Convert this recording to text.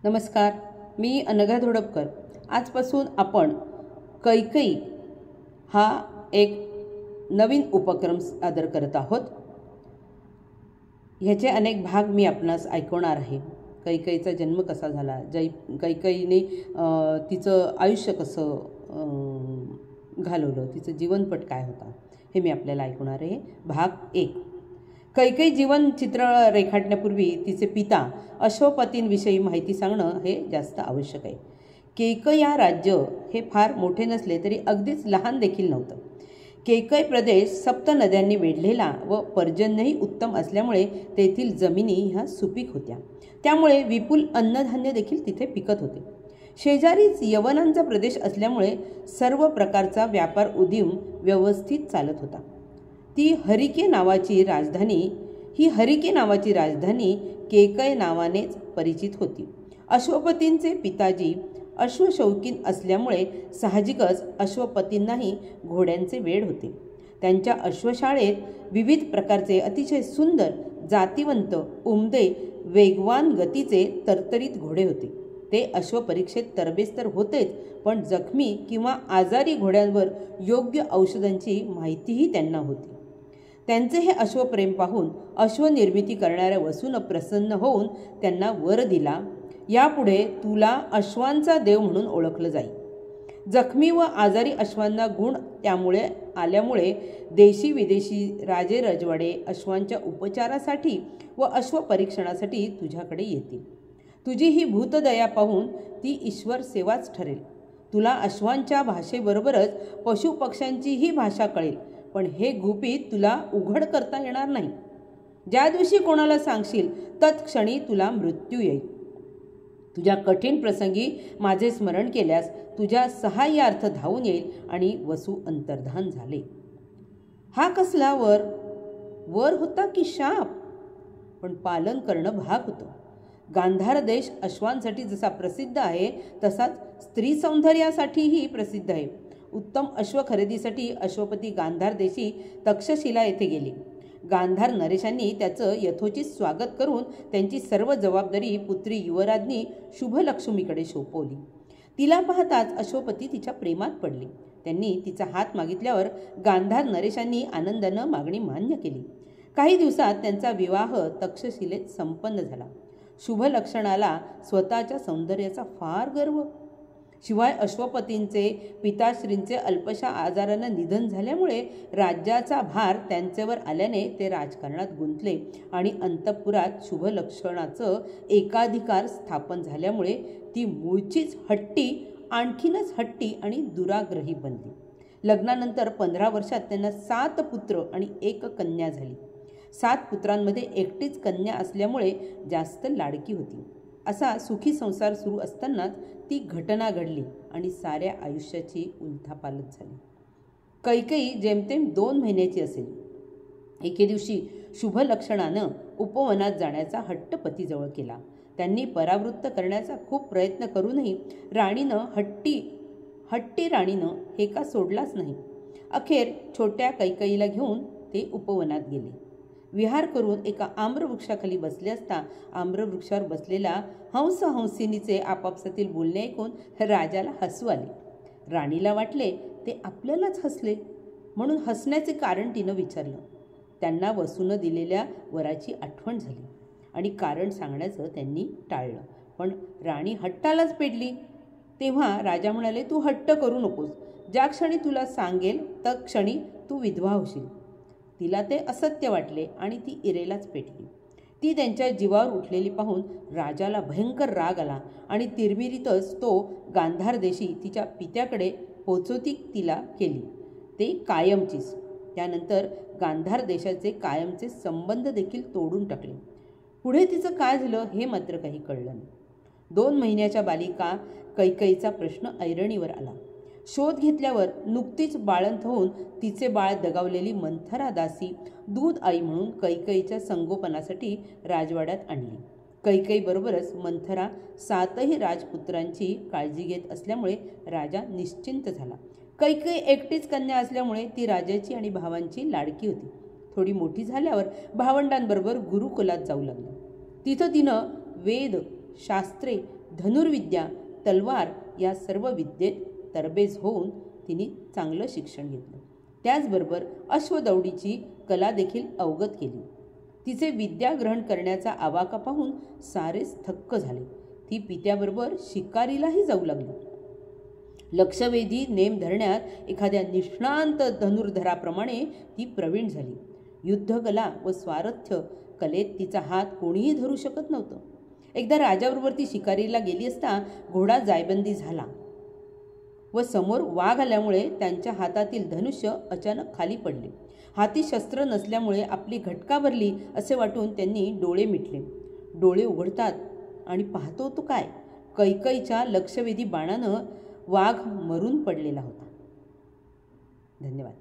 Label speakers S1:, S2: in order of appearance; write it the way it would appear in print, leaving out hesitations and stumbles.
S1: नमस्कार, मी अनघा धोडपकर। आजपासून आपण कैकई हा एक नवीन उपक्रम सादर करत आहोत। ह्याचे अनेक भाग मी आपणास ऐकवणार आहे। कैकईचा जन्म कसा झाला, कैकईने तिचं आयुष्य कसं घालवलं, तिचं जीवनपट काय होता, हे मी आपल्याला ऐकवणार आहे। भाग 1। कैकई जीवन चित्र रेखाटण्यापूर्वी तिचे पिता अश्वपतींविषयी माहिती सांगणं हे जास्त आवश्यक आहे। कैकया राज्य हे फार मोठे नसले तरी अगदीच लहान देखील नव्हतं। कैकई प्रदेश सप्त नद्यांनी वेढलेला व पर्जन्यही उत्तम असल्यामुळे तेथील जमिनी ह्या सुपीक होत्या, त्यामुळे विपुल अन्नधान्य देखील तिथे पिकत होते। शेजारीच यवनांचा प्रदेश असल्यामुळे सर्व प्रकारचा व्यापार उदीम व्यवस्थित चालत होता। हरिके नावाची राजधानी कैकय नावानेच परिचित होती। अश्वपतींचे पिताजी अश्वशौकीन असल्यामुळे साहजिकच अश्वपतींनाही घोड्यांचे वेड होते। त्यांच्या अश्वशाळेत विविध प्रकारचे अतिशय सुंदर, जातिवंत, उमदे, वेगवान गतीचे तरतरीत घोडे होते। ते अश्वपरीक्षेत तरबेज होतेच, पण जखमी किंवा आजारी घोड्यांवर योग्य औषधांची माहितीही त्यांना होती। त्यांचे हे अश्वप्रेम पाहून अश्वनिर्मिती करणाऱ्या वसून प्रसन्न होऊन त्यांना वर दिला, यापुढे तुला अश्वांचा देव म्हणून ओळखलं जाईल। जखमी व आजारी अश्वांना गुण त्यामुळे आल्यामुळे देशी विदेशी राजे रजवाडे अश्वांच्या उपचारासाठी व अश्वपरीक्षणासाठी तुझ्याकडे येतील। तुझी ही भूतदया पाहून ती ईश्वर सेवाच ठरेल। तुला अश्वांच्या भाषेबरोबरच पशुपक्ष्यांचीही भाषा कळेल, पण हे गुपित तुला उघड करता येणार नाही। ज्या दिवशी कोणाला सांगशील तत्क्षणी तुला मृत्यू येईल। तुझ्या कठीण प्रसंगी माझे स्मरण केल्यास तुझ्या सहाय्यार्थ धावून येईल। आणि वसू अंतर्धान झाले। हा कसला वर होता की शाप? पण पालन करणं भाग होतं। गांधार देश अश्वांसाठी जसा प्रसिद्ध आहे तसाच स्त्री सौंदर्यासाठीही प्रसिद्ध आहे। उत्तम अश्व खरेदीसाठी अश्वपती गांधार देशी तक्षशिला येथे गेले। गांधार नरेशांनी त्याचं यथोचित स्वागत करून त्यांची सर्व जबाबदारी पुत्री युवराज्ञी शुभलक्ष्मीकडे सोपवली। तिला पाहताच अश्वपती तिच्या प्रेमात पडले। त्यांनी तिचा हात मागितल्यावर गांधार नरेशांनी आनंदानं मागणी मान्य केली। काही दिवसात त्यांचा विवाह तक्षशिलेत संपन्न झाला। शुभलक्षणाला स्वतःच्या सौंदर्याचा फार गर्व। शिवाय अश्वपतींचे पिताश्रींचे अल्पशा आजारानं निधन झाल्यामुळे राज्याचा भार त्यांच्यावर आल्याने ते राजकारणात गुंतले आणि अंतःपुरात शुभलक्षणाचं एकाधिकार स्थापन झाल्यामुळे ती मूळचीच हट्टी आणखीनच हट्टी आणि दुराग्रही बनली। लग्नानंतर 15 वर्षात त्यांना 7 पुत्र आणि 1 कन्या झाली। 7 पुत्रांमध्ये एकटीच कन्या असल्यामुळे जास्त लाडकी होती। असा सुखी संसार सुरू असतानाच ती घटना घडली आणि साऱ्या आयुष्याची उलथापालथ झाली। कैकई जेमतेम 2 महिन्याची असेल। एके दिवशी शुभलक्षणानं उपवनात जाण्याचा हट्ट पतीजवळ केला। त्यांनी परावृत्त करण्याचा खूप प्रयत्न करूनही हट्टी राणीनं हे का सोडलाच नाही। अखेर छोट्या कैकईला घेऊन ते उपवनात गेले। विहार करून एका आम्रवृक्षाखाली बसले असता आम्रवृक्षावर बसलेला हंसिनीचे आपापसातील बोलणे ऐकून राजाला हसू आले। राणीला वाटले ते आपल्यालाच हसले, म्हणून हसण्याचे कारण तिनं विचारलं। त्यांना वसून दिलेल्या वराची आठवण झाली आणि कारण सांगण्याचं त्यांनी टाळलं, पण राणी हट्टालाच पेटली। तेव्हा राजा म्हणाले, तू हट्ट करू नकोस, ज्या क्षणी तुला सांगेल त्या क्षणी तू विधवा होशील। तिला ते असत्य वाटले आणि ती इरेलाच पेटली। ती त्यांच्या जीवावर उठलेली पाहून राजाला भयंकर राग आला आणि तिरमिरीतच तो गांधार देशी तिच्या पित्याकडे पोचोती तिला केली, ते कायमचीच। त्यानंतर गांधार देशाचे कायमचे संबंध देखील तोडून टाकले। पुढे तिचं काय झालं हे मात्र काही कळलं नाही। 2 महिन्याच्या बालिका कैकईचा प्रश्न ऐरणीवर आला। शोध घेतल्यावर नुकतीच बाळंत होऊन तिचे बाळ दगावलेली मंथरा दासी दूध आई म्हणून कैकईच्या संगोपनासाठी राजवाड्यात आणली। कैकईबरोबरच मंथरा 7ही राजपुत्रांची काळजी घेत असल्यामुळे राजा निश्चिंत झाला। कैकई एकटीच कन्या असल्यामुळे ती राजाची आणि भावांची लाडकी होती। थोडी मोठी झाल्यावर भावंडांबरोबर गुरुकुलात जाऊ लागली। तिथं तिनं वेद, शास्त्रे, धनुर्विद्या, तलवार या सर्व विद्येत तरबेज होऊन तिने चांगलं शिक्षण घेतलं. त्याचबरोबर अश्वदौडीची कला देखील अवगत केली. तिचे विद्या ग्रहण करण्याचा आवाका पाहून सारेच थक्क झाले. ती पित्याबरोबर शिकारीलाही जाऊ लागली. लक्षवेधी नेम धरण्यात एखाद्या निष्णांत धनुर्धराप्रमाणे ती प्रवीण झाली. युद्धकला व स्वारथ्य कलेत तिचा हात कोणीही धरू शकत नव्हतं. एकदा राजाबरोबर ती शिकारीला गेली असता घोडा जायबंदी झाला व समोर वाघ आल्यामुळे त्यांच्या हातातील धनुष्य अचानक खाली पडले. हाती शस्त्र नसल्यामुळे आपली घटका भरली असे वाटून त्यांनी डोळे मिटले. डोळे उघडतात आणि पाहतो तो काय, कैकईच्या लक्षवेधी बाणानं वाघ मरून पडलेला होता. धन्यवाद.